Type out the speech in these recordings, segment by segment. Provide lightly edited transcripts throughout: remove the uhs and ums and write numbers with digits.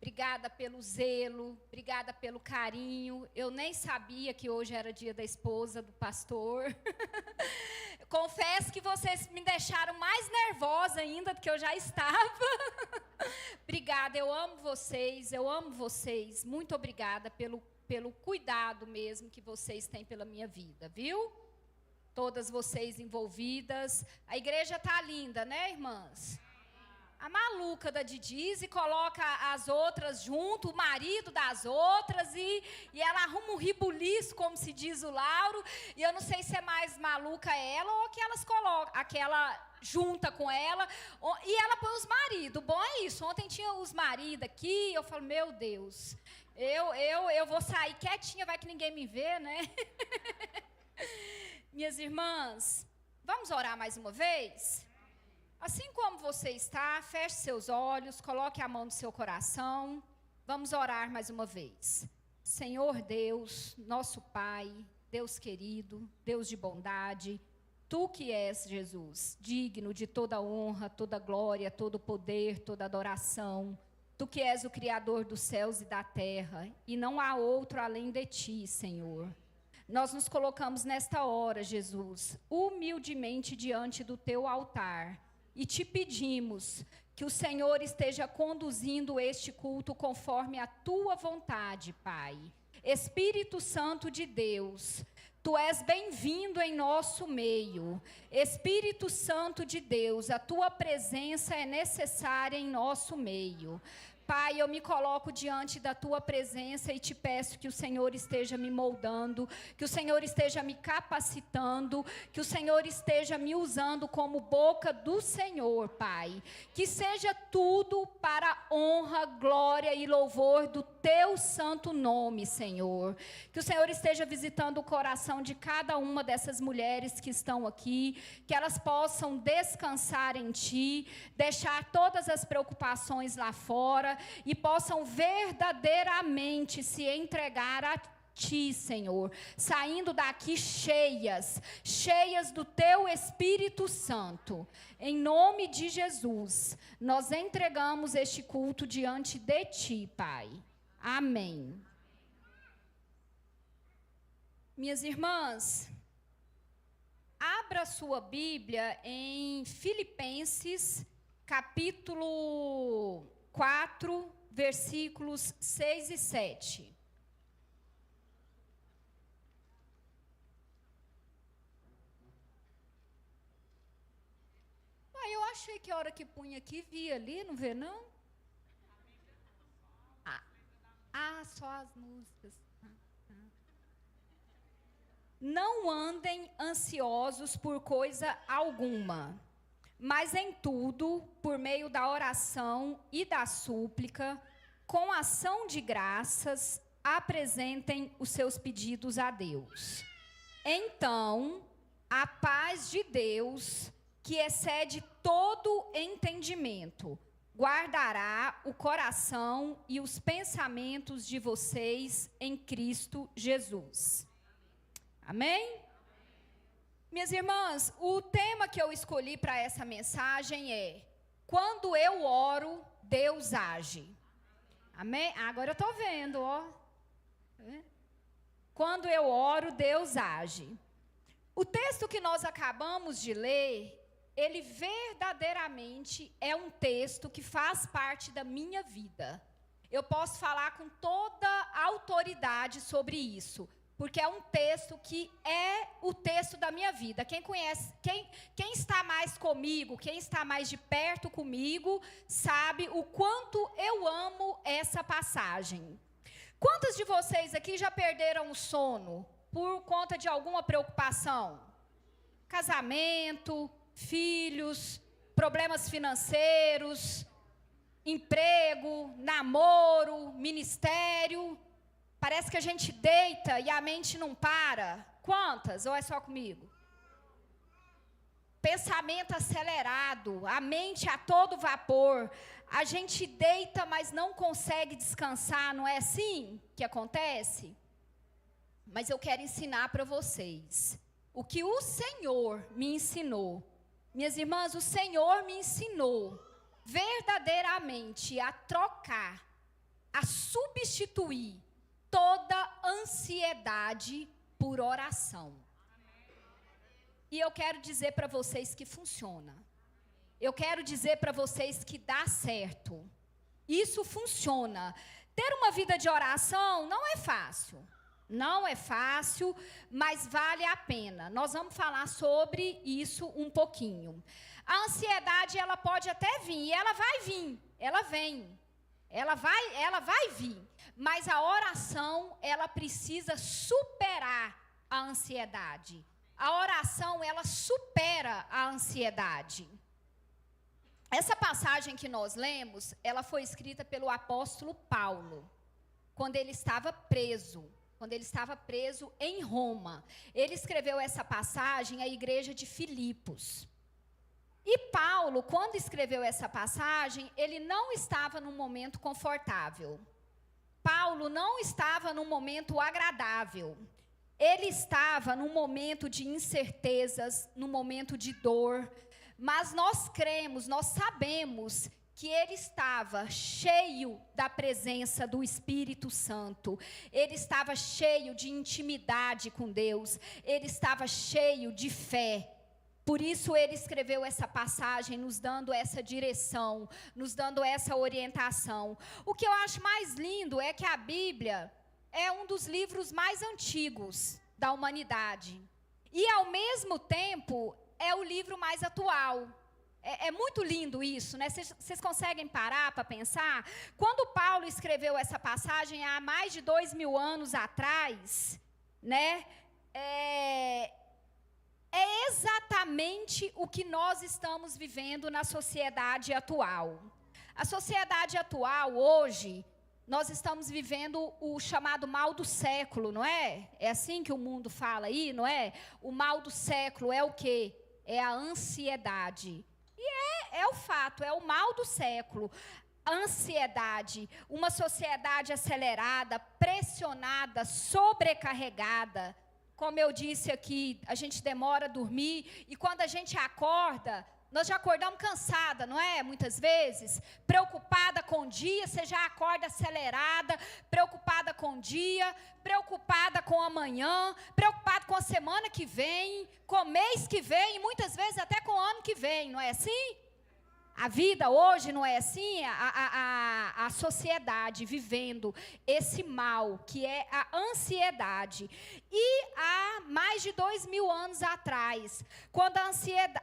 Obrigada pelo zelo, obrigada pelo carinho. Eu nem sabia que hoje era dia da esposa do pastor. Confesso que vocês me deixaram mais nervosa ainda do que eu já estava. Obrigada, eu amo vocês. Muito obrigada pelo cuidado mesmo que vocês têm pela minha vida, viu? Todas vocês envolvidas. A igreja tá linda, né, irmãs? A maluca da Didize coloca as outras junto, o marido das outras, e ela arruma um ribuliço, como se diz o Lauro, e eu não sei se é mais maluca ela ou que elas colocam, aquela junta com ela, e ela põe os maridos. Bom é isso, ontem tinha os maridos aqui, eu falo, meu Deus, eu vou sair quietinha, vai que ninguém me vê, né? Minhas irmãs, vamos orar mais uma vez? Assim como você está, feche seus olhos, coloque a mão no seu coração. Vamos orar mais uma vez. Senhor Deus, nosso Pai, Deus querido, Deus de bondade, Tu que és, Jesus, digno de toda honra, toda glória, todo poder, toda adoração. Tu que és o Criador dos céus e da terra, e não há outro além de Ti, Senhor. Nós nos colocamos nesta hora, Jesus, humildemente diante do Teu altar. E te pedimos que o Senhor esteja conduzindo este culto conforme a tua vontade, Pai. Espírito Santo de Deus, tu és bem-vindo em nosso meio. Espírito Santo de Deus, a tua presença é necessária em nosso meio. Pai, eu me coloco diante da Tua presença e te peço que o Senhor esteja me moldando, que o Senhor esteja me capacitando, que o Senhor esteja me usando como boca do Senhor, Pai. Que seja tudo para a honra, glória e louvor do Teu santo nome, Senhor. Que o Senhor esteja visitando o coração de cada uma dessas mulheres que estão aqui, que elas possam descansar em Ti, deixar todas as preocupações lá fora, e possam verdadeiramente se entregar a Ti, Senhor, saindo daqui cheias do Teu Espírito Santo. Em nome de Jesus, nós entregamos este culto diante de Ti, Pai. Amém. Minhas irmãs, abra sua Bíblia em Filipenses, capítulo 4, versículos 6 e 7. Eu achei que a hora que punha aqui, via ali, não vê não? Só as músicas. Não andem ansiosos por coisa alguma, mas em tudo, por meio da oração e da súplica, com ação de graças, apresentem os seus pedidos a Deus. Então, a paz de Deus, que excede todo entendimento, guardará o coração e os pensamentos de vocês em Cristo Jesus. Amém? Minhas irmãs, o tema que eu escolhi para essa mensagem é: quando eu oro, Deus age. Amém? Agora eu estou vendo, ó. Quando eu oro, Deus age. O texto que nós acabamos de ler, ele verdadeiramente é um texto que faz parte da minha vida. Eu posso falar com toda a autoridade sobre isso, porque é um texto que é o texto da minha vida. Quem conhece, quem está mais comigo, quem está mais de perto comigo, sabe o quanto eu amo essa passagem. Quantas de vocês aqui já perderam o sono por conta de alguma preocupação? Casamento, filhos, problemas financeiros, emprego, namoro, ministério. Parece que a gente deita e a mente não para. Quantas? Ou é só comigo? Pensamento acelerado, a mente a todo vapor. A gente deita, mas não consegue descansar. Não é assim que acontece? Mas eu quero ensinar para vocês o que o Senhor me ensinou. Minhas irmãs, o Senhor me ensinou verdadeiramente a trocar a substituir toda ansiedade por oração. E eu quero dizer para vocês que funciona. Eu quero dizer para vocês que dá certo. Isso funciona. Ter uma vida de oração não é fácil. Não é fácil, mas vale a pena. Nós vamos falar sobre isso um pouquinho. A ansiedade, ela pode até vir, e ela vai vir, ela vem. Ela vai vir. Mas a oração, ela precisa superar a ansiedade. A oração, ela supera a ansiedade. Essa passagem que nós lemos, ela foi escrita pelo apóstolo Paulo, quando ele estava preso em Roma. Ele escreveu essa passagem à igreja de Filipos. E Paulo, quando escreveu essa passagem, ele não estava num momento confortável. Paulo não estava num momento agradável. Ele estava num momento de incertezas, num momento de dor. Mas nós cremos, nós sabemos que ele estava cheio da presença do Espírito Santo. Ele estava cheio de intimidade com Deus. Ele estava cheio de fé. Por isso ele escreveu essa passagem, nos dando essa direção, nos dando essa orientação. O que eu acho mais lindo é que a Bíblia é um dos livros mais antigos da humanidade. E, ao mesmo tempo, é o livro mais atual. É muito lindo isso, né? Vocês conseguem parar para pensar? Quando Paulo escreveu essa passagem há mais de 2000 anos atrás, né? É exatamente o que nós estamos vivendo na sociedade atual. A sociedade atual, hoje, nós estamos vivendo o chamado mal do século, não é? É assim que o mundo fala aí, não é? O mal do século é o quê? É a ansiedade. E é o fato, é o mal do século. Ansiedade, uma sociedade acelerada, pressionada, sobrecarregada. Como eu disse aqui, a gente demora a dormir e quando a gente acorda, nós já acordamos cansada, não é? Muitas vezes, preocupada com o dia, você já acorda acelerada, preocupada com o dia, preocupada com o amanhã, preocupada com a semana que vem, com o mês que vem, e muitas vezes até com o ano que vem, não é assim? A vida hoje não é assim, a sociedade vivendo esse mal, que é a ansiedade. E há mais de 2000 anos atrás, quando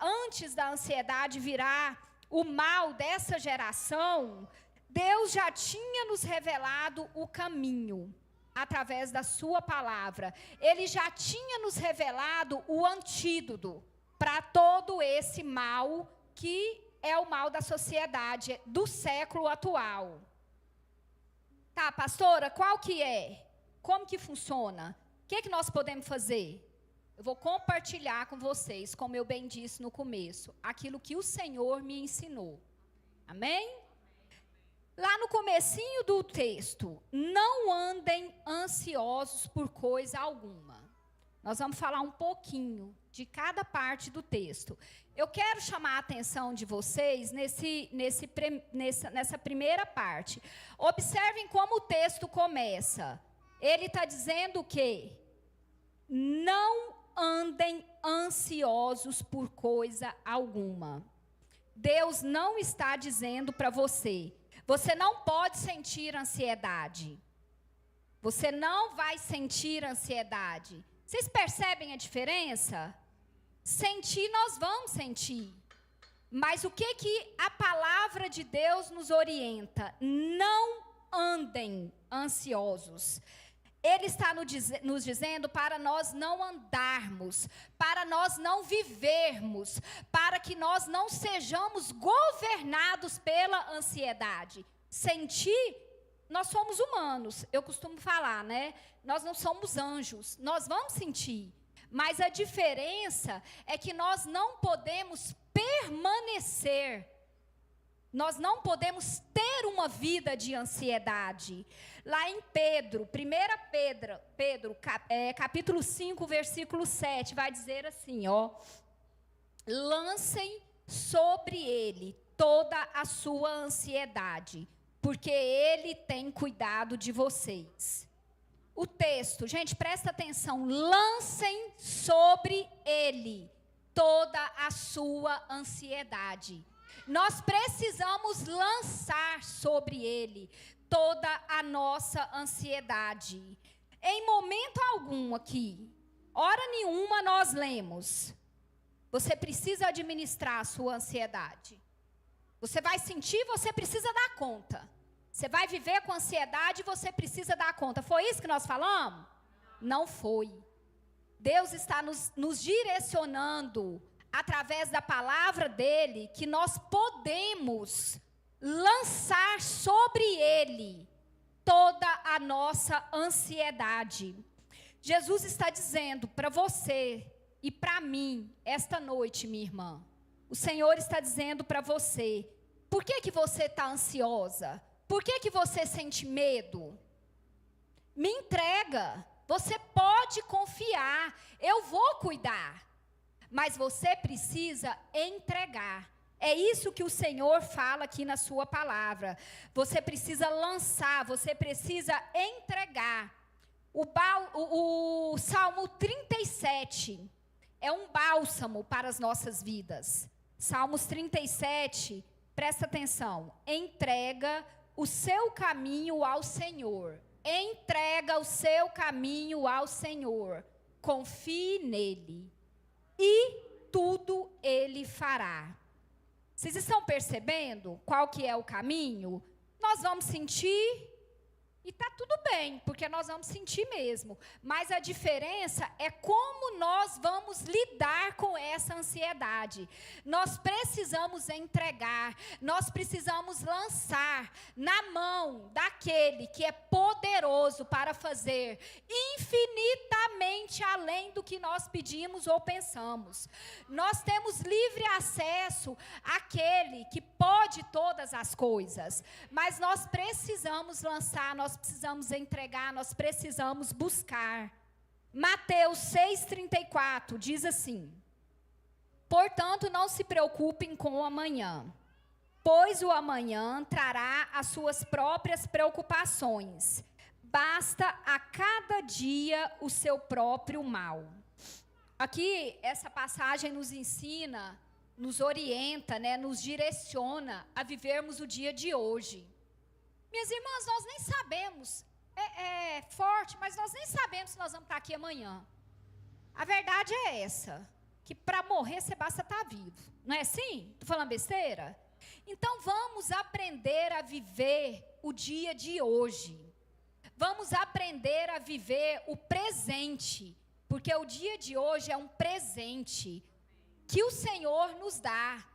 antes da ansiedade virar o mal dessa geração, Deus já tinha nos revelado o caminho, através da sua palavra. Ele já tinha nos revelado o antídoto para todo esse mal que é o mal da sociedade, do século atual. Tá, pastora, qual que é? Como que funciona? O que nós podemos fazer? Eu vou compartilhar com vocês, como eu bem disse no começo, aquilo que o Senhor me ensinou. Amém? Lá no comecinho do texto, não andem ansiosos por coisa alguma. Nós vamos falar um pouquinho de cada parte do texto. Eu quero chamar a atenção de vocês nessa primeira parte. Observem como o texto começa. Ele está dizendo que não andem ansiosos por coisa alguma. Deus não está dizendo para você, você não pode sentir ansiedade. Você não vai sentir ansiedade. Vocês percebem a diferença? Sentir, nós vamos sentir. Mas o que a palavra de Deus nos orienta? Não andem ansiosos. Ele está nos dizendo para nós não andarmos, para nós não vivermos, para que nós não sejamos governados pela ansiedade. Sentir, nós somos humanos, eu costumo falar, né? Nós não somos anjos, nós vamos sentir. Mas a diferença é que nós não podemos permanecer, nós não podemos ter uma vida de ansiedade. Lá em Pedro, 1 Pedro, capítulo 5, versículo 7, vai dizer assim, ó: lancem sobre ele toda a sua ansiedade, porque Ele tem cuidado de vocês. O texto, gente, presta atenção, lancem sobre Ele toda a sua ansiedade. Nós precisamos lançar sobre Ele toda a nossa ansiedade. Em momento algum aqui, hora nenhuma nós lemos, você precisa administrar a sua ansiedade. Você vai sentir, você precisa dar conta. Você vai viver com ansiedade, você precisa dar conta. Foi isso que nós falamos? Não foi. Deus está nos direcionando, através da palavra dEle, que nós podemos lançar sobre Ele toda a nossa ansiedade. Jesus está dizendo para você e para mim, esta noite, minha irmã, o Senhor está dizendo para você, por que você está ansiosa? Por que você sente medo? Me entrega, você pode confiar, eu vou cuidar, mas você precisa entregar. É isso que o Senhor fala aqui na sua palavra. Você precisa lançar, você precisa entregar. O Salmo 37 é um bálsamo para as nossas vidas. Salmos 37, presta atenção. Entrega o seu caminho ao Senhor. Entrega o seu caminho ao Senhor. Confie nele. E tudo ele fará. Vocês estão percebendo qual que é o caminho? Nós vamos sentir e está tudo bem, porque nós vamos sentir mesmo. Mas a diferença é como nós vamos lidar com essa ansiedade. Nós precisamos entregar, nós precisamos lançar na mão daquele que é poderoso para fazer infinitamente além do que nós pedimos ou pensamos. Nós temos livre acesso àquele que pode todas as coisas, mas nós precisamos lançar, nós precisamos entregar, nós precisamos buscar. Mateus 6,34 diz assim: portanto, não se preocupem com o amanhã, pois o amanhã trará as suas próprias preocupações. Basta a cada dia o seu próprio mal. Aqui, essa passagem nos ensina, nos orienta, nos direciona a vivermos o dia de hoje. Minhas irmãs, nós nem sabemos, é forte, mas nós nem sabemos se nós vamos estar aqui amanhã. A verdade é essa, que para morrer você basta estar vivo. Não é assim? Estou falando besteira? Então vamos aprender a viver o dia de hoje. Vamos aprender a viver o presente, porque o dia de hoje é um presente que o Senhor nos dá.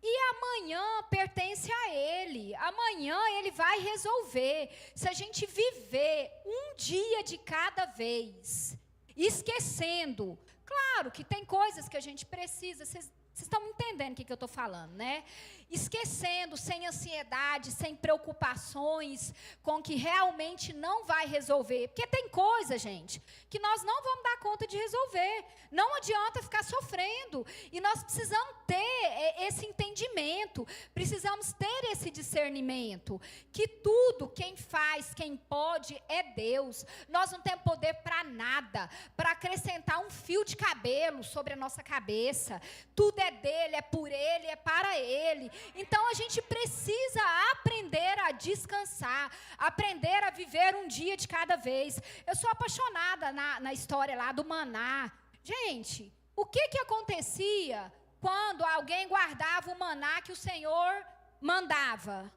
E amanhã pertence a Ele. Amanhã Ele vai resolver. Se a gente viver um dia de cada vez, esquecendo. Claro que tem coisas que a gente precisa. Vocês estão me entendendo o que eu estou falando, né? Esquecendo, sem ansiedade, sem preocupações, com que realmente não vai resolver. Porque tem coisa, gente, que nós não vamos dar conta de resolver. Não adianta ficar sofrendo. E nós precisamos ter esse entendimento, precisamos ter esse discernimento, que tudo, quem faz, quem pode, é Deus. Nós não temos poder para nada, para acrescentar um fio de cabelo sobre a nossa cabeça. Tudo é dele, é por ele, é para ele. Então a gente precisa aprender a descansar, aprender a viver um dia de cada vez. Eu sou apaixonada na história lá do maná. Gente, o que acontecia quando alguém guardava o maná que o Senhor mandava?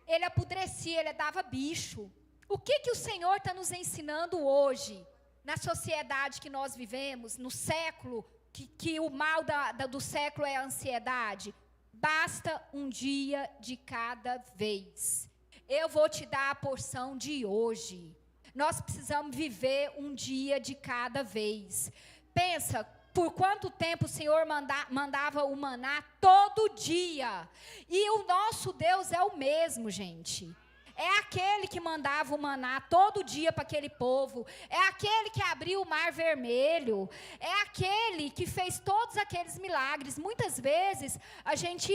Ele apodrecia, ele dava bicho. O que o Senhor está nos ensinando hoje, na sociedade que nós vivemos, no século, que o mal do século é a ansiedade? Basta um dia de cada vez. Eu vou te dar a porção de hoje. Nós precisamos viver um dia de cada vez. Pensa, por quanto tempo o Senhor mandava o maná todo dia. E o nosso Deus é o mesmo, gente. É aquele que mandava o maná todo dia para aquele povo. É aquele que abriu o mar vermelho. É aquele que fez todos aqueles milagres. Muitas vezes a gente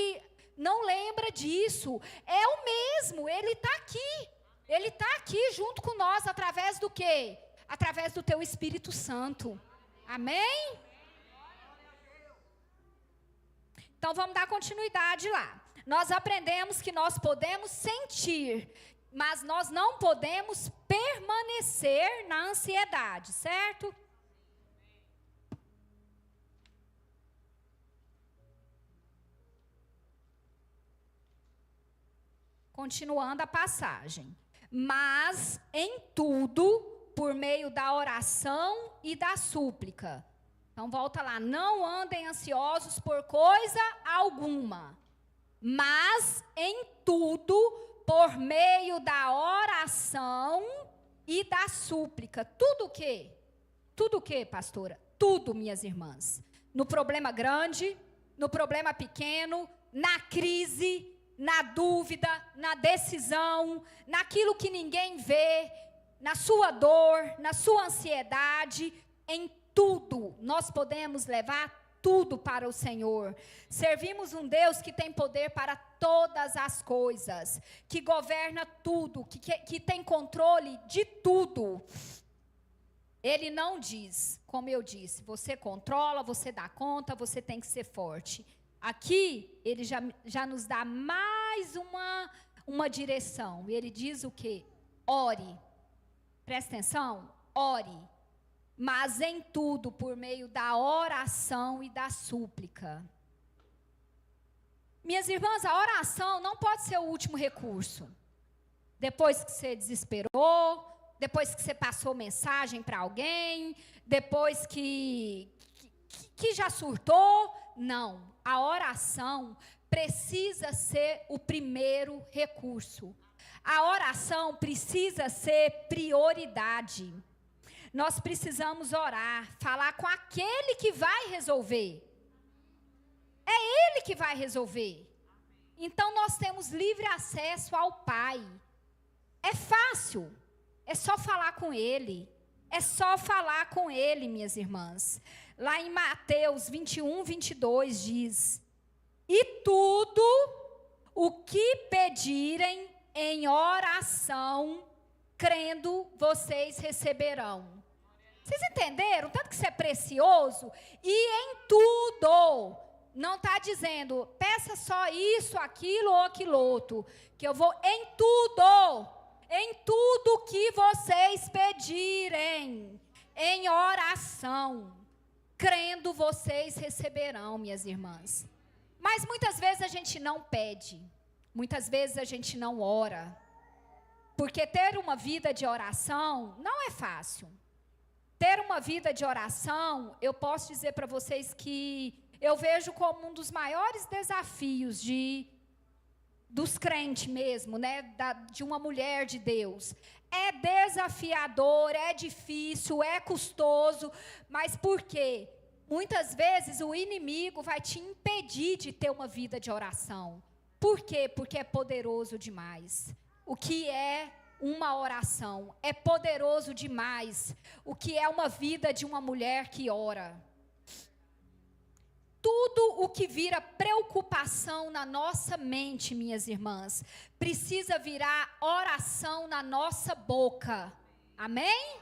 não lembra disso. É o mesmo, Ele está aqui. Ele está aqui junto com nós através do quê? Através do teu Espírito Santo. Amém? Então vamos dar continuidade lá. Nós aprendemos que nós podemos sentir, mas nós não podemos permanecer na ansiedade, certo? Continuando a passagem. Mas em tudo, por meio da oração e da súplica. Então volta lá, não andem ansiosos por coisa alguma, mas em tudo, por meio da oração e da súplica. Tudo o quê? Tudo o quê, pastora? Tudo, minhas irmãs. No problema grande, no problema pequeno, na crise, na dúvida, na decisão, naquilo que ninguém vê, na sua dor, na sua ansiedade, em tudo, nós podemos levar tudo para o Senhor. Servimos um Deus que tem poder para todas as coisas, que governa tudo, que tem controle de tudo. Ele não diz, como eu disse, você controla, você dá conta, você tem que ser forte. Aqui, ele já nos dá mais uma direção. Ele diz o quê? Ore. Presta atenção, ore. Mas em tudo, por meio da oração e da súplica. Minhas irmãs, a oração não pode ser o último recurso. Depois que você desesperou, depois que você passou mensagem para alguém, depois que já surtou, não. A oração precisa ser o primeiro recurso. A oração precisa ser prioridade. Nós precisamos orar, falar com aquele que vai resolver. É Ele que vai resolver. Então nós temos livre acesso ao Pai. É fácil, é só falar com Ele. É só falar com Ele, minhas irmãs. Lá em Mateus 21, 22 diz: e tudo o que pedirem em oração, crendo, vocês receberão. Vocês entenderam? Tanto que isso é precioso. E em tudo, não está dizendo, peça só isso, aquilo ou aquilo outro. Que eu vou em tudo que vocês pedirem, em oração, crendo, vocês receberão, minhas irmãs. Mas muitas vezes a gente não pede, muitas vezes a gente não ora. Porque ter uma vida de oração não é fácil. Ter uma vida de oração, eu posso dizer para vocês que eu vejo como um dos maiores desafios dos crentes mesmo, né? De uma mulher de Deus. É desafiador, é difícil, é custoso, mas por quê? Muitas vezes o inimigo vai te impedir de ter uma vida de oração. Por quê? Porque é poderoso demais. O que é uma oração? É poderoso demais. O que é uma vida de uma mulher que ora? Tudo o que vira preocupação na nossa mente, minhas irmãs, precisa virar oração na nossa boca. Amém?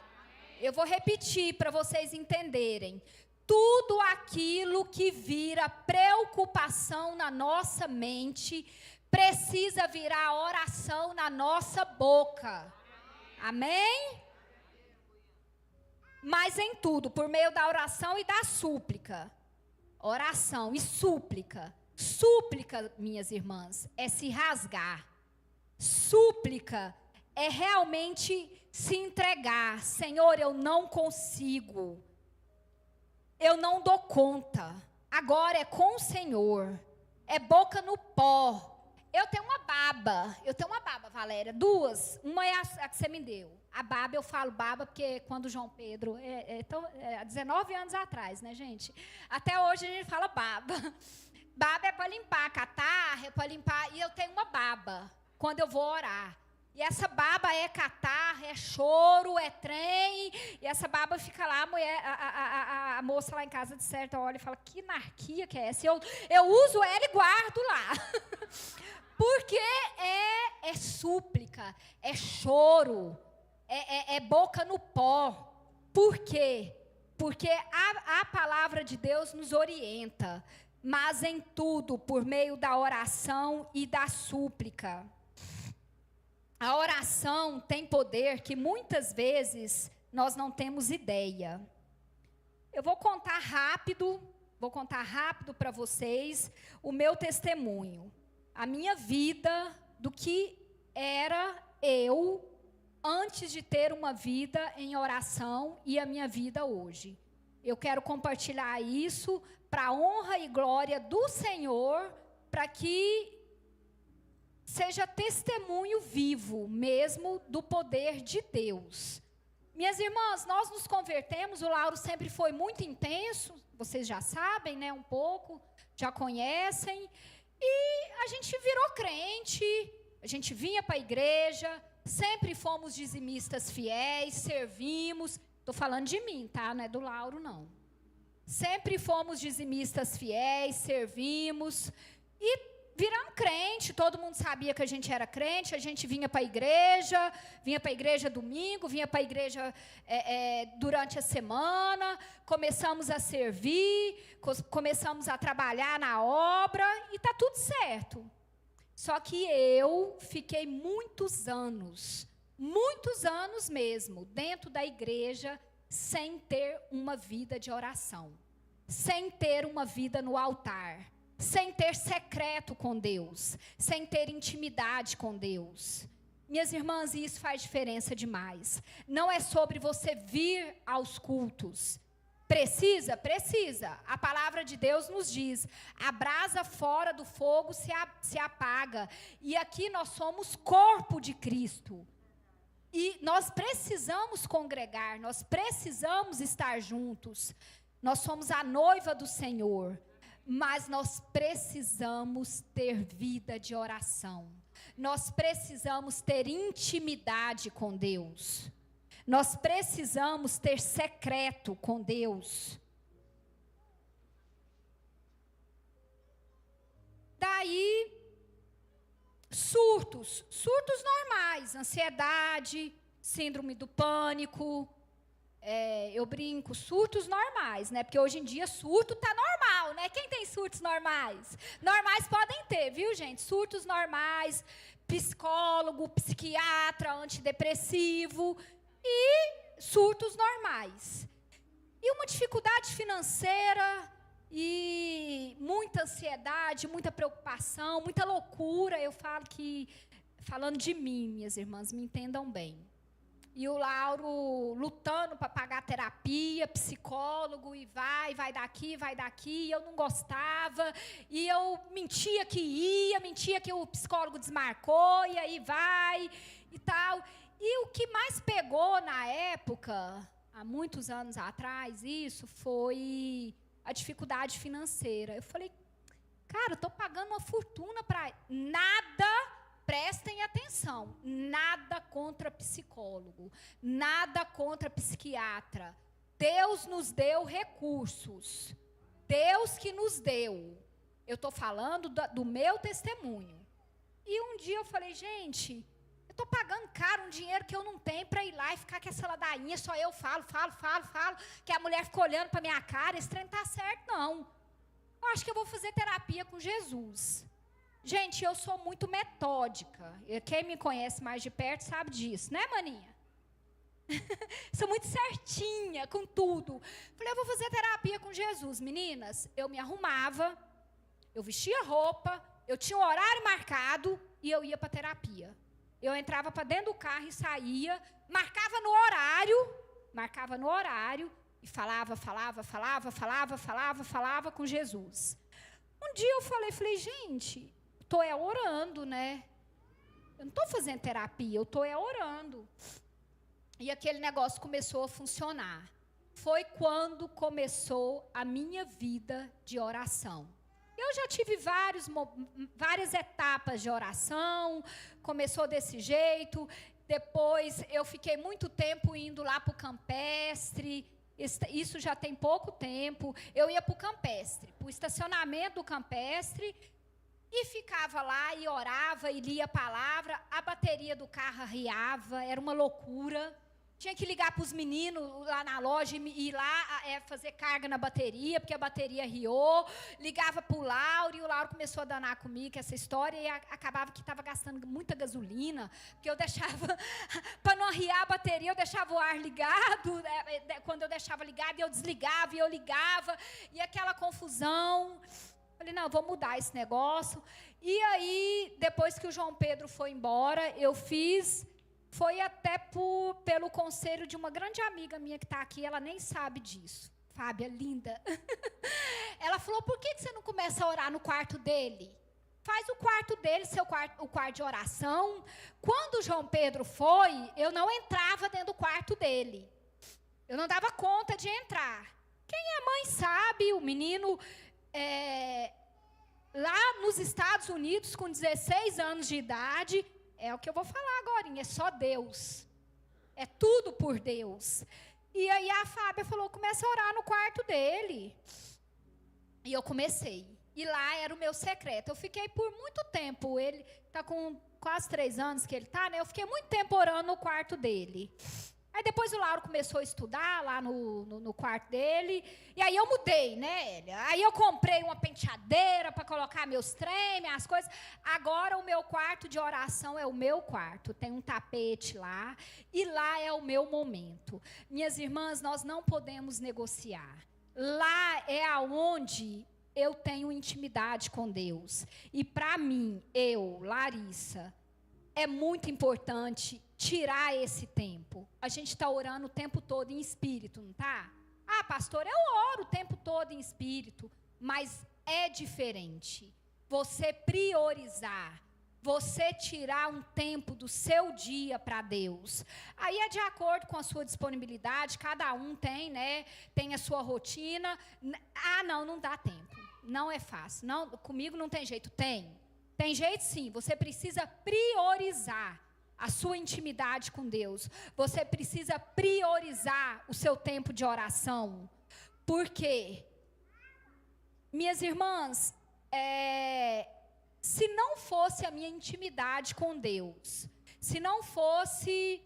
Eu vou repetir para vocês entenderem. Tudo aquilo que vira preocupação na nossa mente precisa virar oração na nossa boca. Amém? Mas em tudo, por meio da oração e da súplica. Oração e súplica. Súplica, minhas irmãs, é se rasgar. Súplica é realmente se entregar. Senhor, eu não consigo. Eu não dou conta. Agora é com o Senhor. É boca no pó. Eu tenho uma baba, Valéria, duas. Uma é a que você me deu. A baba, eu falo baba porque quando João Pedro, há 19 anos atrás, né, gente? Até hoje a gente fala baba. Baba é para limpar catarro, é para limpar, e eu tenho uma baba quando eu vou orar. E essa baba é catarro, é choro, é trem. E essa baba fica lá, a moça lá em casa de certa olha e fala, que anarquia que é essa? Eu uso ela e guardo lá. Porque é súplica, é choro, é boca no pó. Por quê? Porque a palavra de Deus nos orienta, mas em tudo por meio da oração e da súplica. A oração tem poder que muitas vezes nós não temos ideia. Eu vou contar rápido para vocês o meu testemunho, a minha vida, do que era eu antes de ter uma vida em oração e a minha vida hoje. Eu quero compartilhar isso para a honra e glória do Senhor, para que seja testemunho vivo mesmo do poder de Deus. Minhas irmãs, nós nos convertemos, o Lauro sempre foi muito intenso, vocês já sabem, né, um pouco, já conhecem, e a gente virou crente, a gente vinha para a igreja, sempre fomos dizimistas fiéis, servimos, estou falando de mim, tá? Não é do Lauro, não. Sempre fomos dizimistas fiéis, servimos, e viramos crente, todo mundo sabia que a gente era crente, a gente vinha para a igreja domingo, vinha para a igreja durante a semana, começamos a servir, começamos a trabalhar na obra, e está tudo certo. Só que eu fiquei muitos anos mesmo, dentro da igreja, sem ter uma vida de oração, sem ter uma vida no altar, sem ter secreto com Deus, sem ter intimidade com Deus. Minhas irmãs, isso faz diferença demais. Não é sobre você vir aos cultos. Precisa? Precisa. A palavra de Deus nos diz, a brasa fora do fogo se apaga. E aqui nós somos corpo de Cristo. E nós precisamos congregar, nós precisamos estar juntos. Nós somos a noiva do Senhor. Mas nós precisamos ter vida de oração. Nós precisamos ter intimidade com Deus. Nós precisamos ter secreto com Deus. Daí, surtos normais, ansiedade, síndrome do pânico. Eu brinco, surtos normais, né? Porque hoje em dia surto tá normal, né? Quem tem surtos normais? Normais podem ter, viu, gente? Surtos normais, psicólogo, psiquiatra, antidepressivo e surtos normais. E uma dificuldade financeira e muita ansiedade, muita preocupação, muita loucura. Eu falo que, falando de mim, minhas irmãs, me entendam bem. E o Lauro lutando para pagar terapia, psicólogo, e vai daqui, e eu não gostava, e eu mentia que ia, mentia que o psicólogo desmarcou, e aí vai, e tal. E o que mais pegou na época, há muitos anos atrás, isso foi a dificuldade financeira. Eu falei, cara, eu estou pagando uma fortuna para nada. Prestem atenção, nada contra psicólogo, nada contra psiquiatra. Deus nos deu recursos, Deus que nos deu. Eu estou falando do meu testemunho. E um dia eu falei, gente, eu estou pagando caro um dinheiro que eu não tenho para ir lá e ficar com essa ladainha, só eu falo, que a mulher fica olhando para minha cara, esse trem não está certo, não. Eu acho que eu vou fazer terapia com Jesus. Gente, eu sou muito metódica. Quem me conhece mais de perto sabe disso, né, maninha? Sou muito certinha com tudo. Falei, eu vou fazer terapia com Jesus. Meninas, eu me arrumava, eu vestia roupa, eu tinha um horário marcado e eu ia para terapia. Eu entrava para dentro do carro e saía, marcava no horário e falava com Jesus. Um dia eu falei, gente, estou orando, né? Eu não estou fazendo terapia, eu estou orando. E aquele negócio começou a funcionar. Foi quando começou a minha vida de oração. Eu já tive várias etapas de oração, começou desse jeito, depois eu fiquei muito tempo indo lá para o campestre, isso já tem pouco tempo, eu ia para o campestre, para o estacionamento do campestre, e ficava lá e orava e lia a palavra, a bateria do carro arriava, era uma loucura. Tinha que ligar para os meninos lá na loja e ir lá fazer carga na bateria, porque a bateria riou. Ligava para o Lauro, e o Lauro começou a danar comigo essa história, e acabava que estava gastando muita gasolina, porque eu deixava, para não arriar a bateria, eu deixava o ar ligado, quando eu deixava ligado, eu desligava, e eu ligava, e aquela confusão. Falei, não, vou mudar esse negócio. E aí, depois que o João Pedro foi embora, eu fiz... Foi até pelo conselho de uma grande amiga minha que está aqui, ela nem sabe disso. Fábia, linda. Ela falou, por que você não começa a orar no quarto dele? Faz o quarto dele, o quarto de oração. Quando o João Pedro foi, eu não entrava dentro do quarto dele. Eu não dava conta de entrar. Quem é mãe sabe, o menino... lá nos Estados Unidos, com 16 anos de idade... É o que eu vou falar agora, é só Deus. É tudo por Deus. E aí a Fábia falou, começa a orar no quarto dele. E eu comecei. E lá era o meu secreto. Eu fiquei por muito tempo, ele está com quase 3 anos que ele está, né? Eu fiquei muito tempo orando no quarto dele. Aí depois o Lauro começou a estudar lá no quarto dele. E aí eu mudei, né? Aí eu comprei uma penteadeira para colocar meus trem, minhas coisas. Agora o meu quarto de oração é o meu quarto. Tem um tapete lá. E lá é o meu momento. Minhas irmãs, nós não podemos negociar. Lá é aonde eu tenho intimidade com Deus. E para mim, Larissa, é muito importante tirar esse tempo. A gente está orando o tempo todo em espírito, não está? Ah, pastor, eu oro o tempo todo em espírito, mas é diferente. Você priorizar, você tirar um tempo do seu dia para Deus. Aí é de acordo com a sua disponibilidade, cada um tem, né? Tem a sua rotina. Ah, não dá tempo. Não é fácil. Não, comigo não tem jeito. Tem jeito sim, você precisa priorizar a sua intimidade com Deus. Você precisa priorizar o seu tempo de oração. Por quê? Minhas irmãs, se não fosse a minha intimidade com Deus, se não fosse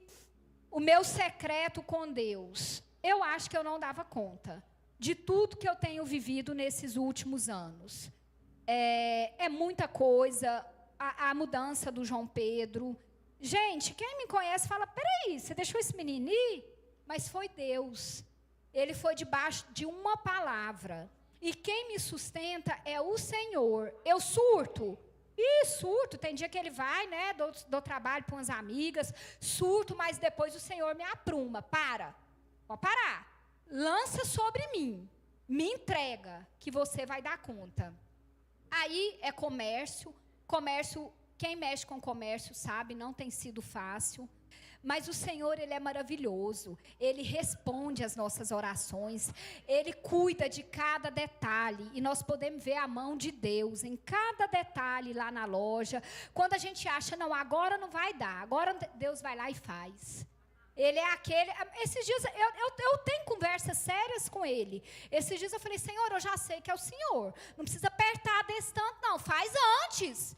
o meu secreto com Deus, eu acho que eu não dava conta de tudo que eu tenho vivido nesses últimos anos. É muita coisa, a mudança do João Pedro. Gente, quem me conhece fala, peraí, você deixou esse menino ir? Mas foi Deus. Ele foi debaixo de uma palavra. E quem me sustenta é o Senhor. Eu surto. Surto. Tem dia que ele vai, né? Dou trabalho para umas amigas. Surto, mas depois o Senhor me apruma. Pode parar. Lança sobre mim. Me entrega, que você vai dar conta. Aí é comércio. Quem mexe com comércio sabe, não tem sido fácil. Mas o Senhor, Ele é maravilhoso. Ele responde às nossas orações. Ele cuida de cada detalhe. E nós podemos ver a mão de Deus em cada detalhe lá na loja. Quando a gente acha, não, agora não vai dar. Agora Deus vai lá e faz. Ele é aquele... Esses dias, eu tenho conversas sérias com Ele. Esses dias eu falei, Senhor, eu já sei que é o Senhor. Não precisa apertar desse tanto, não. Faz antes.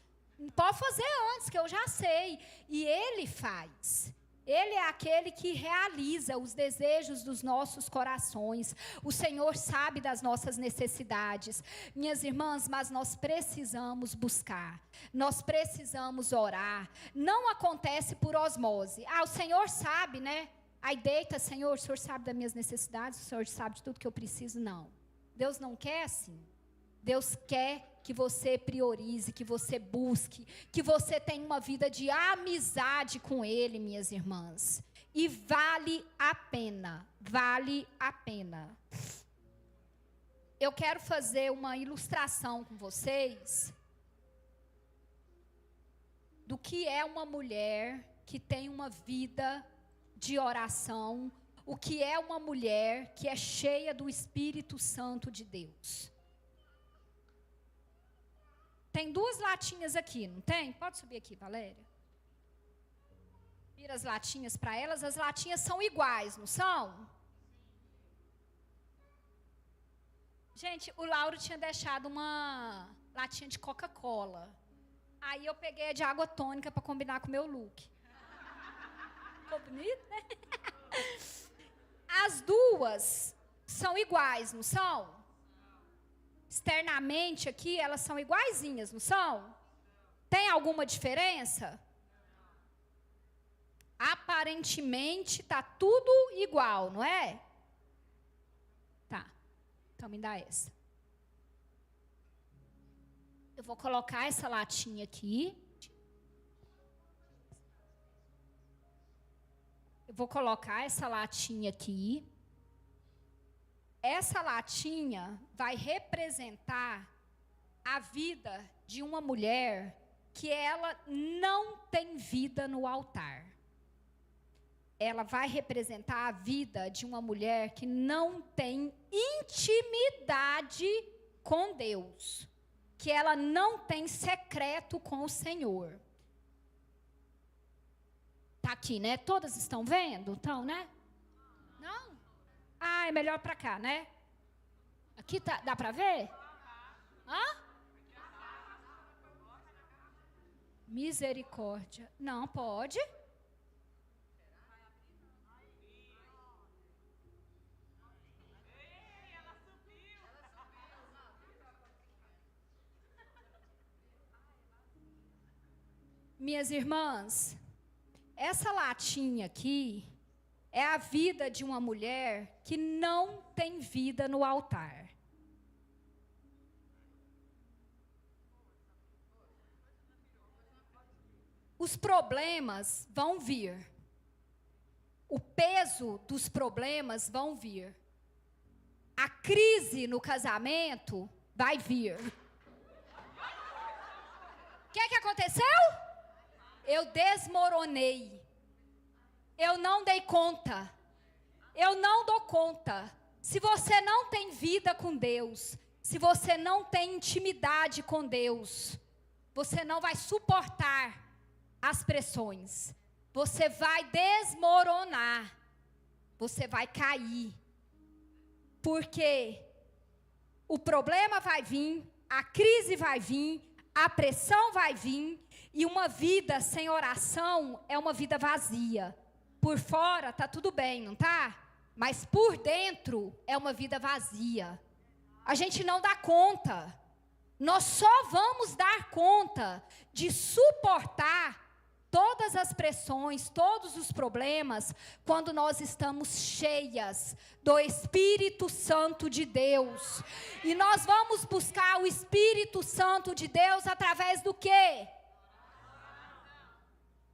Pode fazer antes, que eu já sei. E Ele faz. Ele é aquele que realiza os desejos dos nossos corações. O Senhor sabe das nossas necessidades. Minhas irmãs, mas nós precisamos buscar. Nós precisamos orar. Não acontece por osmose. O Senhor sabe, né? Aí deita, Senhor, o Senhor sabe das minhas necessidades, o Senhor sabe de tudo que eu preciso. Não. Deus não quer assim. Deus quer que você priorize, que você busque, que você tenha uma vida de amizade com Ele, minhas irmãs. E vale a pena, vale a pena. Eu quero fazer uma ilustração com vocês do que é uma mulher que tem uma vida de oração, o que é uma mulher que é cheia do Espírito Santo de Deus. tem 2 latinhas aqui, não tem? Pode subir aqui, Valéria. Vira as latinhas para elas. As latinhas são iguais, não são? Gente, o Lauro tinha deixado uma latinha de Coca-Cola. Aí eu peguei a de água tônica para combinar com o meu look. Ficou bonito, né? As 2 são iguais, não são? Externamente aqui, elas são iguaizinhas, não são? Tem alguma diferença? Aparentemente está tudo igual, não é? Tá. Então me dá essa. Eu vou colocar essa latinha aqui. Eu vou colocar essa latinha aqui. Essa latinha vai representar a vida de uma mulher que ela não tem vida no altar. Ela vai representar a vida de uma mulher que não tem intimidade com Deus, que ela não tem secreto com o Senhor. Tá aqui, né? Todas estão vendo? Então, né? Não? Ah, é melhor para cá, né? Aqui tá, dá para ver? Hã? Misericórdia. Não, pode? Minhas irmãs, essa latinha aqui é a vida de uma mulher que não tem vida no altar. Os problemas vão vir. O peso dos problemas vão vir. A crise no casamento vai vir. O que aconteceu? Eu desmoronei. Eu não dei conta. Eu não dou conta. Se você não tem vida com Deus, se você não tem intimidade com Deus, você não vai suportar as pressões. Você vai desmoronar. Você vai cair. Porque o problema vai vir, a crise vai vir, a pressão vai vir, e uma vida sem oração é uma vida vazia. Por fora está tudo bem, não está? Mas por dentro é uma vida vazia. A gente não dá conta. Nós só vamos dar conta de suportar todas as pressões, todos os problemas, quando nós estamos cheias do Espírito Santo de Deus. E nós vamos buscar o Espírito Santo de Deus através do quê?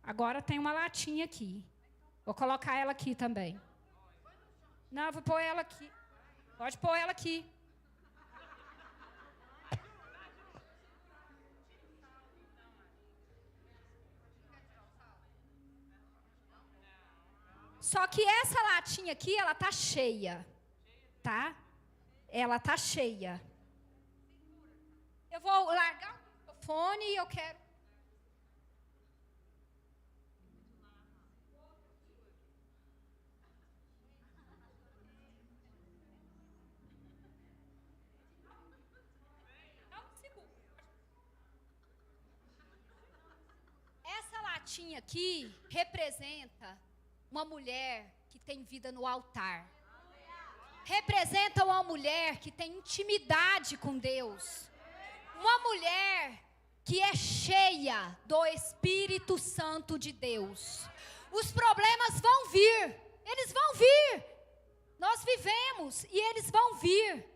Agora tem uma latinha aqui. Vou colocar ela aqui também. Não, vou pôr ela aqui. Pode pôr ela aqui. Só que essa latinha aqui, ela tá cheia, tá? Ela tá cheia. Eu vou largar o microfone e eu quero... Essa latinha aqui representa uma mulher que tem vida no altar. Representa uma mulher que tem intimidade com Deus. Uma mulher que é cheia do Espírito Santo de Deus. Os problemas vão vir. Eles vão vir. Nós vivemos e eles vão vir.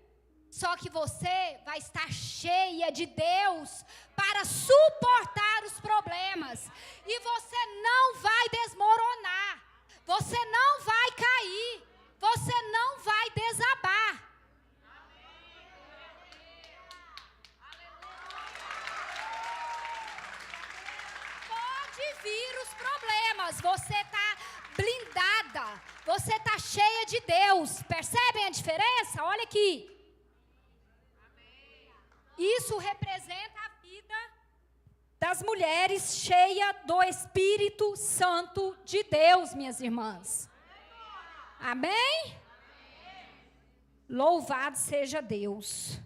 Só que você vai estar cheia de Deus para suportar os problemas. E você não vai desmoronar. Você não vai cair. Você não vai desabar. Pode vir os problemas. Você está blindada. Você está cheia de Deus. Percebem a diferença? Olha aqui. Isso representa a vida das mulheres cheias do Espírito Santo de Deus, minhas irmãs. Amém? Louvado seja Deus.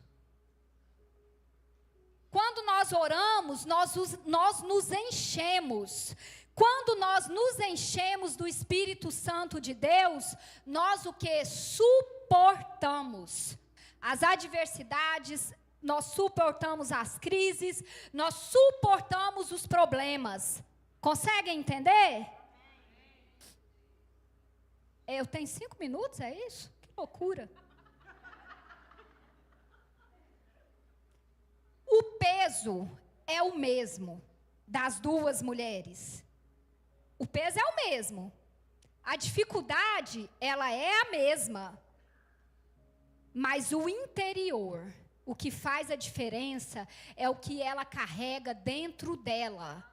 Quando nós oramos, nós nos enchemos. Quando nós nos enchemos do Espírito Santo de Deus, nós o que? Suportamos as adversidades, nós suportamos as crises, nós suportamos os problemas. Conseguem entender? Eu tenho 5 minutos, é isso? Que loucura. O peso é o mesmo das duas mulheres. O peso é o mesmo. A dificuldade, ela é a mesma. Mas o interior, o que faz a diferença é o que ela carrega dentro dela.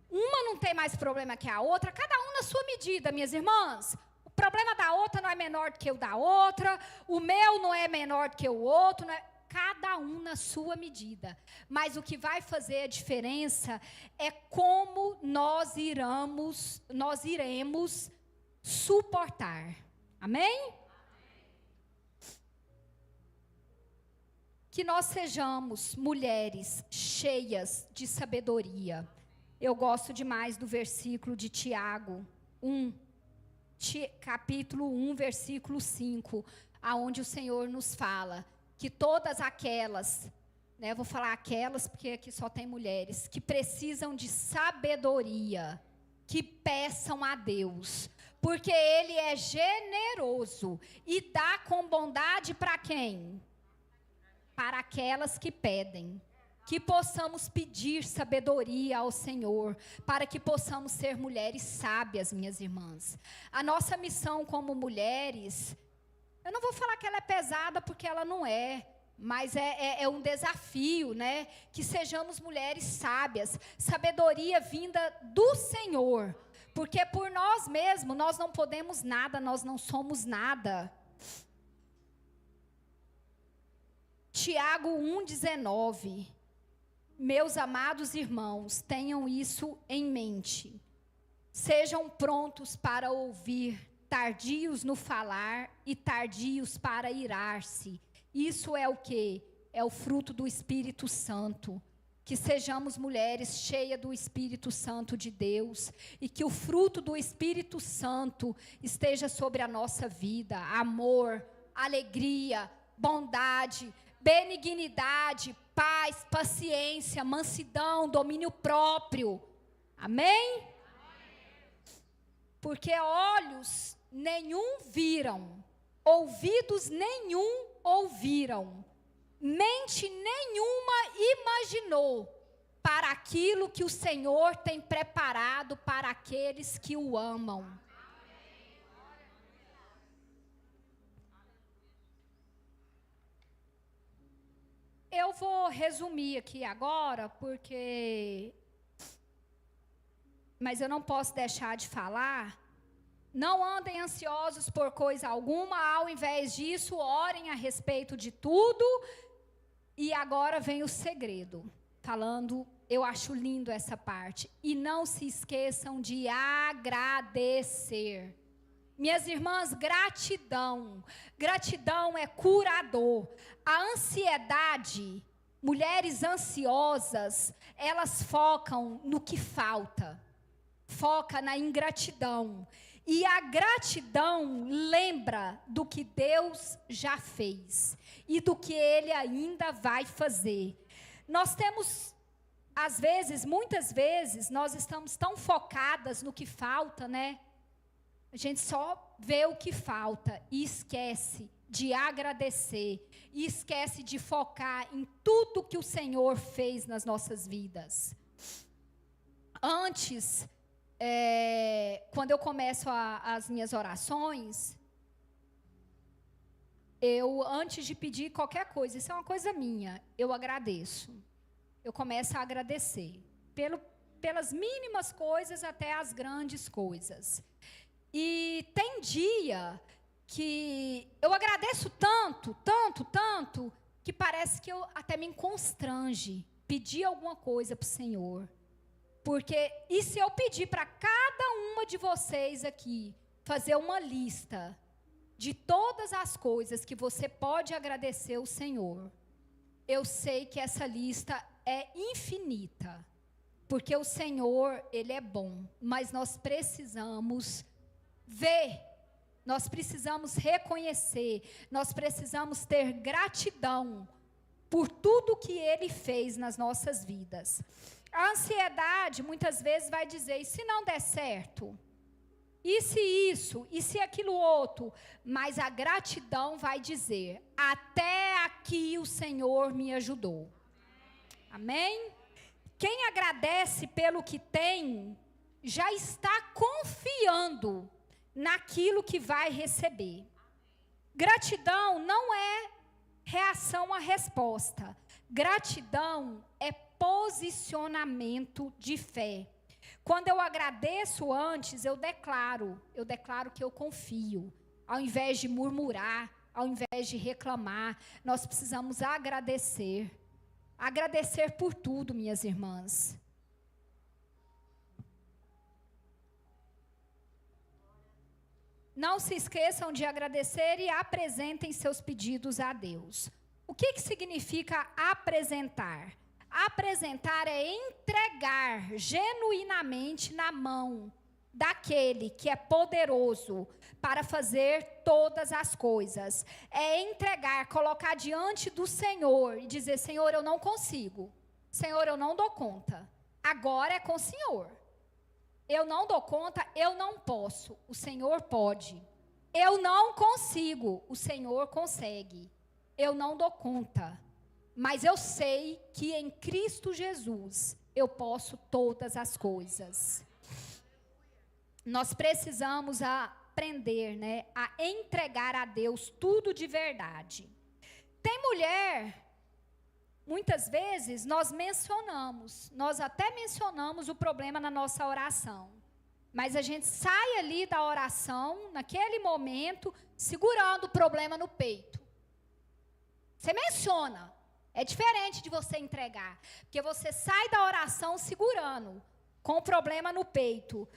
Uma não tem mais problema que a outra, cada um na sua medida, minhas irmãs. O problema da outra não é menor do que o da outra, o meu não é menor do que o outro, não é... Cada um na sua medida. Mas o que vai fazer a diferença é como nós iremos suportar. Amém? Que nós sejamos mulheres cheias de sabedoria. Eu gosto demais do versículo de Tiago 1, capítulo 1, versículo 5, aonde o Senhor nos fala que todas aquelas, né, vou falar aquelas porque aqui só tem mulheres, que precisam de sabedoria, que peçam a Deus, porque Ele é generoso e dá com bondade para quem? Para aquelas que pedem. Que possamos pedir sabedoria ao Senhor, para que possamos ser mulheres sábias, minhas irmãs. A nossa missão como mulheres, eu não vou falar que ela é pesada, porque ela não é, mas é um desafio, né? Que sejamos mulheres sábias, sabedoria vinda do Senhor, porque por nós mesmos, nós não podemos nada, nós não somos nada. Tiago 1,19. Meus amados irmãos, tenham isso em mente. Sejam prontos para ouvir, tardios no falar e tardios para irar-se. Isso é o quê? É o fruto do Espírito Santo. Que sejamos mulheres cheias do Espírito Santo de Deus e que o fruto do Espírito Santo esteja sobre a nossa vida. Amor, alegria, bondade, benignidade, paz, paciência, mansidão, domínio próprio. Amém? Porque olhos nenhum viram, ouvidos nenhum ouviram, mente nenhuma imaginou para aquilo que o Senhor tem preparado para aqueles que o amam. Eu vou resumir aqui agora, mas eu não posso deixar de falar. Não andem ansiosos por coisa alguma, ao invés disso, orem a respeito de tudo. E agora vem o segredo, falando, eu acho lindo essa parte. E não se esqueçam de agradecer. Minhas irmãs, gratidão. Gratidão é curador. A ansiedade, mulheres ansiosas, elas focam no que falta. Foca na ingratidão. E a gratidão lembra do que Deus já fez e do que Ele ainda vai fazer. Nós temos, às vezes, muitas vezes, nós estamos tão focadas no que falta, né? A gente só vê o que falta e esquece de agradecer. E esquece de focar em tudo que o Senhor fez nas nossas vidas. Antes... quando eu começo as minhas orações, antes de pedir qualquer coisa, isso é uma coisa minha, eu agradeço. Eu começo a agradecer, pelas mínimas coisas até as grandes coisas. E tem dia que eu agradeço tanto, que parece que eu até me constrange, pedir alguma coisa para o Senhor. E se eu pedir para cada uma de vocês aqui, fazer uma lista de todas as coisas que você pode agradecer ao Senhor, eu sei que essa lista é infinita. Porque o Senhor, Ele é bom, mas nós precisamos ver, nós precisamos reconhecer, nós precisamos ter gratidão por tudo que Ele fez nas nossas vidas. A ansiedade muitas vezes vai dizer, e se não der certo? E se isso? E se aquilo outro? Mas a gratidão vai dizer, até aqui o Senhor me ajudou. Amém? Quem agradece pelo que tem, já está confiando naquilo que vai receber. Gratidão não é reação à resposta. Gratidão é posicionamento de fé. Quando eu agradeço antes, eu declaro que eu confio. Ao invés de murmurar, ao invés de reclamar, nós precisamos agradecer. Agradecer por tudo, minhas irmãs. Não se esqueçam de agradecer e apresentem seus pedidos a Deus. O que significa apresentar? Apresentar é entregar genuinamente na mão daquele que é poderoso para fazer todas as coisas. É entregar, colocar diante do Senhor e dizer, Senhor, eu não consigo. Senhor, eu não dou conta. Agora é com o Senhor. Eu não dou conta, eu não posso. O Senhor pode. Eu não consigo, o Senhor consegue. Eu não dou conta. Mas eu sei que em Cristo Jesus eu posso todas as coisas. Nós precisamos aprender, a entregar a Deus tudo de verdade. Tem mulher, muitas vezes nós até mencionamos o problema na nossa oração. Mas a gente sai ali da oração, naquele momento, segurando o problema no peito. Você menciona. É diferente de você entregar. Porque você sai da oração segurando, com o problema no peito.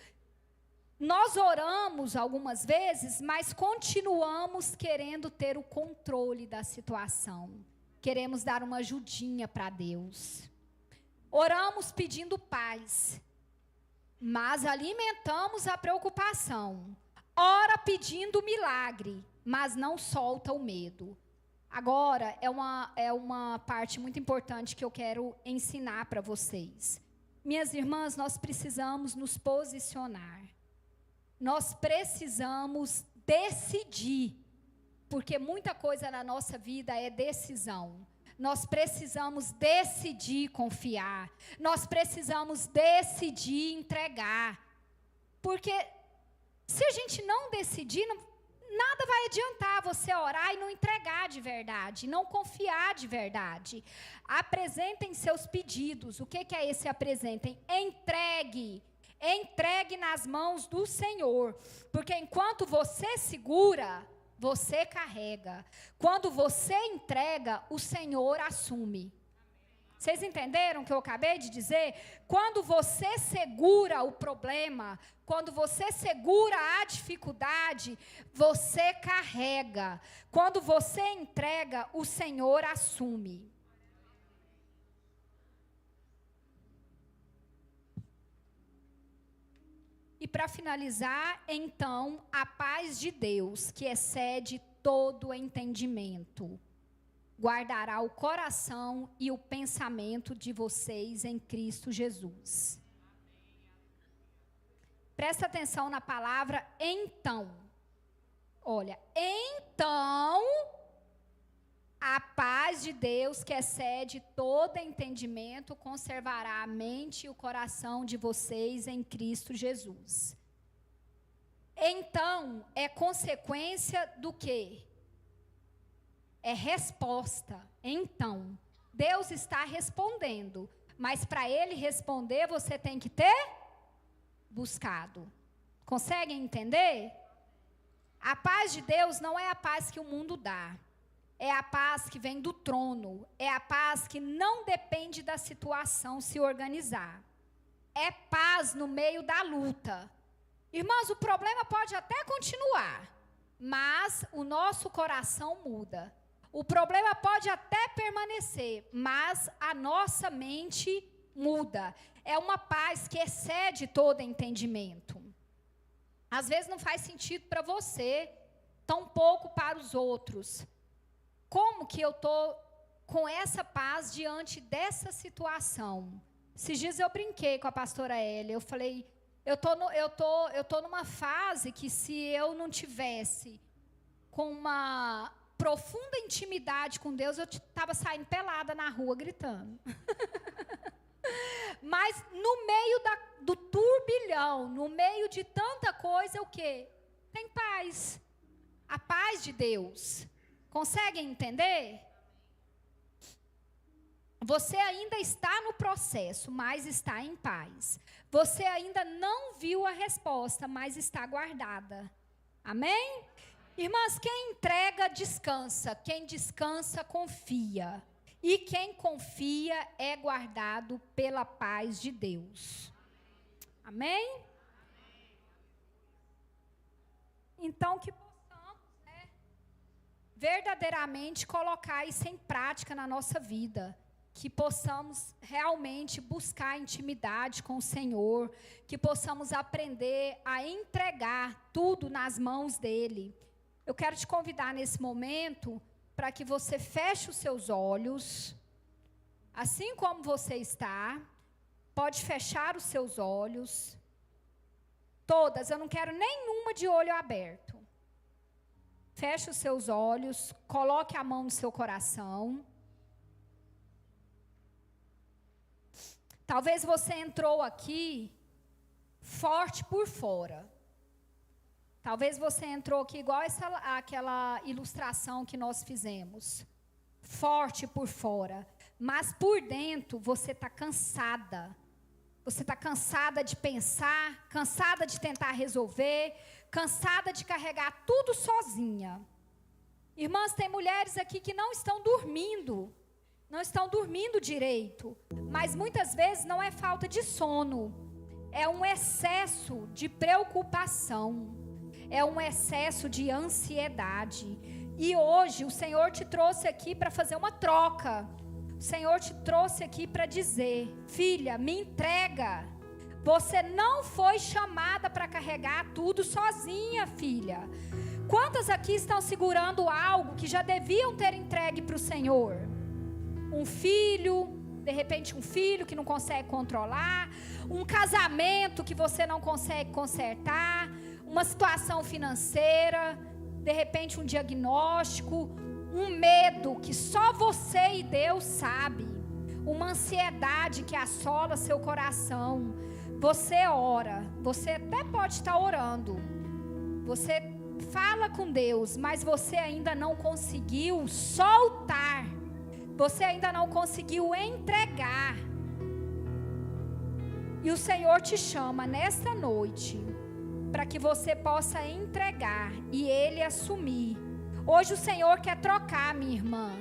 Nós oramos algumas vezes, mas continuamos querendo ter o controle da situação. Queremos dar uma ajudinha para Deus. Oramos pedindo paz, mas alimentamos a preocupação. Ora pedindo milagre, mas não solta o medo. Agora, é uma parte muito importante que eu quero ensinar para vocês. Minhas irmãs, nós precisamos nos posicionar. Nós precisamos decidir, porque muita coisa na nossa vida é decisão. Nós precisamos decidir confiar. Nós precisamos decidir entregar. Porque se a gente não decidir, nada vai adiantar você orar e não entregar de verdade, não confiar de verdade. Apresentem seus pedidos. O que é esse apresentem? Entregue nas mãos do Senhor. Porque enquanto você segura, você carrega. Quando você entrega, o Senhor assume. Vocês entenderam o que eu acabei de dizer? Quando você segura o problema, quando você segura a dificuldade, você carrega. Quando você entrega, o Senhor assume. E para finalizar, então, a paz de Deus, que excede todo entendimento, guardará o coração e o pensamento de vocês em Cristo Jesus. Presta atenção na palavra então. Olha, então a paz de Deus, que excede todo entendimento, conservará a mente e o coração de vocês em Cristo Jesus. Então, é consequência do quê? É resposta. Então, Deus está respondendo, mas para Ele responder, você tem que ter buscado. Conseguem entender? A paz de Deus não é a paz que o mundo dá. é a paz que vem do trono, é a paz que não depende da situação se organizar. É paz no meio da luta. Irmãos, o problema pode até continuar, mas o nosso coração muda. O problema pode até permanecer, mas a nossa mente muda. É uma paz que excede todo entendimento. Às vezes não faz sentido para você, tampouco para os outros. Como que eu estou com essa paz diante dessa situação? Esses dias eu brinquei com a pastora Hélia, eu falei, eu tô numa fase que se eu não tivesse com uma profunda intimidade com Deus, eu estava saindo pelada na rua gritando. Mas no meio do turbilhão, no meio de tanta coisa, o quê? Tem paz. A paz de Deus. Conseguem entender? Você ainda está no processo, mas está em paz. Você ainda não viu a resposta, mas está guardada. Amém? Irmãs, quem entrega, descansa. Quem descansa, confia. E quem confia é guardado pela paz de Deus. Amém? Então, que possamos, verdadeiramente colocar isso em prática na nossa vida. Que possamos realmente buscar intimidade com o Senhor. Que possamos aprender a entregar tudo nas mãos dEle. Eu quero te convidar nesse momento para que você feche os seus olhos, assim como você está, pode fechar os seus olhos, todas, eu não quero nenhuma de olho aberto. Feche os seus olhos, coloque a mão no seu coração. Talvez você entrou aqui forte por fora. Talvez você entrou aqui igual aquela ilustração que nós fizemos. Forte por fora. Mas por dentro você está cansada. Você está cansada de pensar, cansada de tentar resolver, cansada de carregar tudo sozinha. Irmãs, tem mulheres aqui que não estão dormindo. Não estão dormindo direito. Mas muitas vezes não é falta de sono. É um excesso de preocupação. É um excesso de ansiedade. E hoje o Senhor te trouxe aqui para fazer uma troca. O Senhor te trouxe aqui para dizer: filha, me entrega. Você não foi chamada para carregar tudo sozinha, filha. Quantas aqui estão segurando algo que já deviam ter entregue para o Senhor? Um filho, de repente um filho que não consegue controlar. Um casamento que você não consegue consertar. Uma situação financeira, de repente um diagnóstico, um medo que só você e Deus sabe, uma ansiedade que assola seu coração. Você ora, você até pode estar orando, você fala com Deus, mas você ainda não conseguiu soltar, você ainda não conseguiu entregar. E o Senhor te chama nesta noite para que você possa entregar e Ele assumir. Hoje o Senhor quer trocar, minha irmã,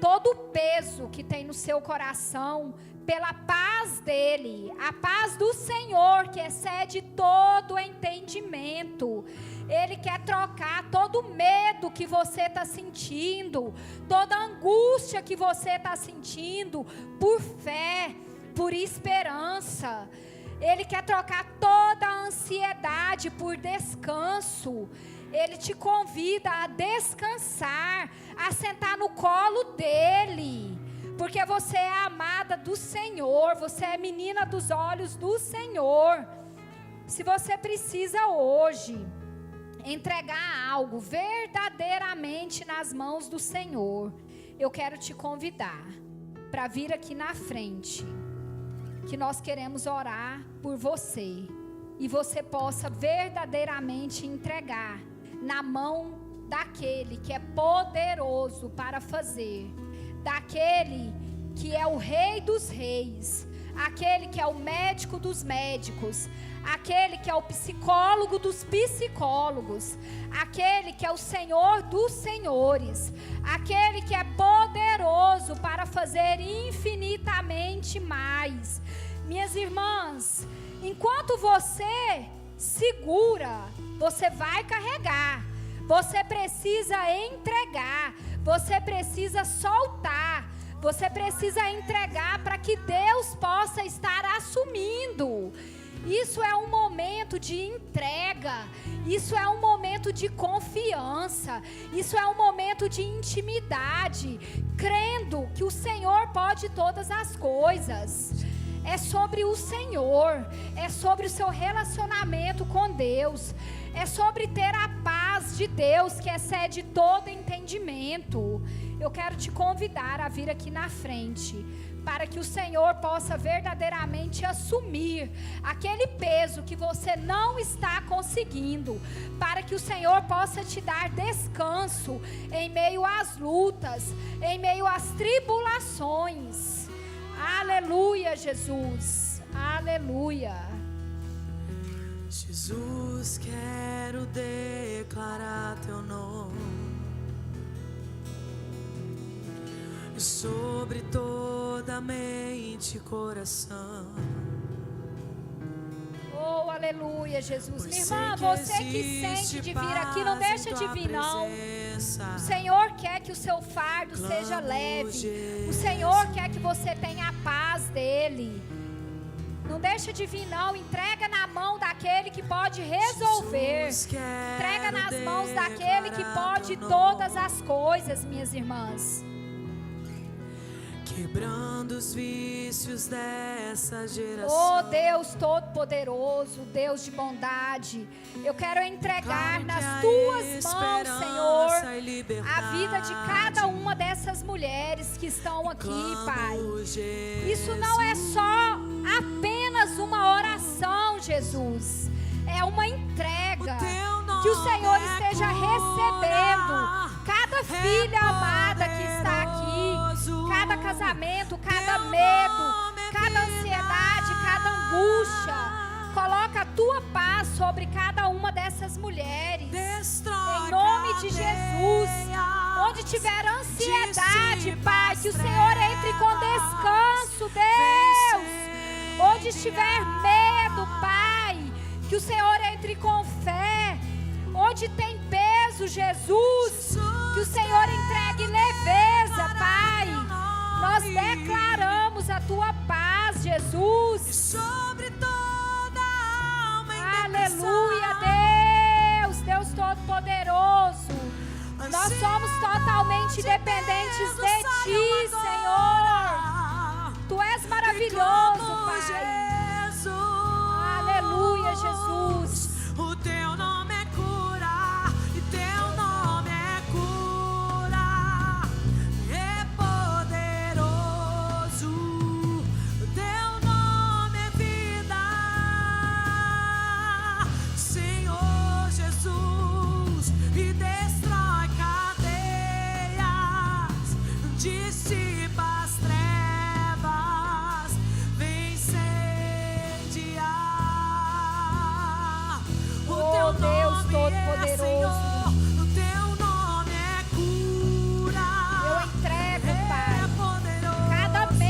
todo o peso que tem no seu coração pela paz dEle, a paz do Senhor que excede todo o entendimento. Ele quer trocar todo o medo que você está sentindo, toda a angústia que você está sentindo, por fé, por esperança. Ele quer trocar toda a ansiedade por descanso. Ele te convida a descansar, a sentar no colo dEle. Porque você é amada do Senhor, você é menina dos olhos do Senhor. Se você precisa hoje entregar algo verdadeiramente nas mãos do Senhor, eu quero te convidar para vir aqui na frente, que nós queremos orar por você, e você possa verdadeiramente entregar na mão daquele que é poderoso para fazer, daquele que é o Rei dos Reis, aquele que é o médico dos médicos, aquele que é o psicólogo dos psicólogos, aquele que é o Senhor dos senhores, aquele que é poderoso para fazer infinitamente mais. Minhas irmãs, enquanto você segura, você vai carregar. Você precisa entregar, você precisa soltar, você precisa entregar para que Deus possa estar assumindo. Isso é um momento de entrega, isso é um momento de confiança, isso é um momento de intimidade, crendo que o Senhor pode todas as coisas. É sobre o Senhor, é sobre o seu relacionamento com Deus, é sobre ter a paz de Deus que excede todo entendimento. Eu quero te convidar a vir aqui na frente, para que o Senhor possa verdadeiramente assumir aquele peso que você não está conseguindo, para que o Senhor possa te dar descanso em meio às lutas, em meio às tribulações. Aleluia, Jesus, aleluia. Jesus, quero declarar teu nome sobre toda mente e coração. Oh, aleluia, Jesus. Minha irmã, você que sente de vir aqui, não deixa de vir, não. O Senhor quer que o seu fardo seja leve. O Senhor quer que você tenha a paz dele. Não deixa de vir, não. Entrega na mão daquele que pode resolver. Entrega nas mãos daquele que pode todas as coisas, minhas irmãs. Quebrando os vícios dessa geração. Oh Deus Todo-Poderoso, Deus de bondade, eu quero entregar nas tuas mãos, Senhor, a vida de cada uma dessas mulheres que estão aqui, Pai. Isso não é só apenas uma oração, Jesus, é uma entrega. Que o Senhor esteja recebendo cada filha amada que está aqui, cada casamento, cada medo, cada ansiedade, cada angústia. Coloca a tua paz sobre cada uma dessas mulheres, em nome de Jesus. Onde tiver ansiedade, Pai, que o Senhor entre com descanso, Deus. Onde estiver medo, Pai, que o Senhor entre com fé. Onde tem peso, Jesus, que o Senhor entregue leveza, Pai. Nós declaramos a tua paz, Jesus. Sobre toda a alma em Aleluia, Deus, Deus Todo-Poderoso. Nós somos totalmente dependentes de Ti, Senhor. Tu és maravilhoso, Pai. Aleluia, Jesus. O teu nome é cura, e teu nome é cura, é poderoso. O teu nome é vida, Senhor Jesus, e destrói cadeias de si.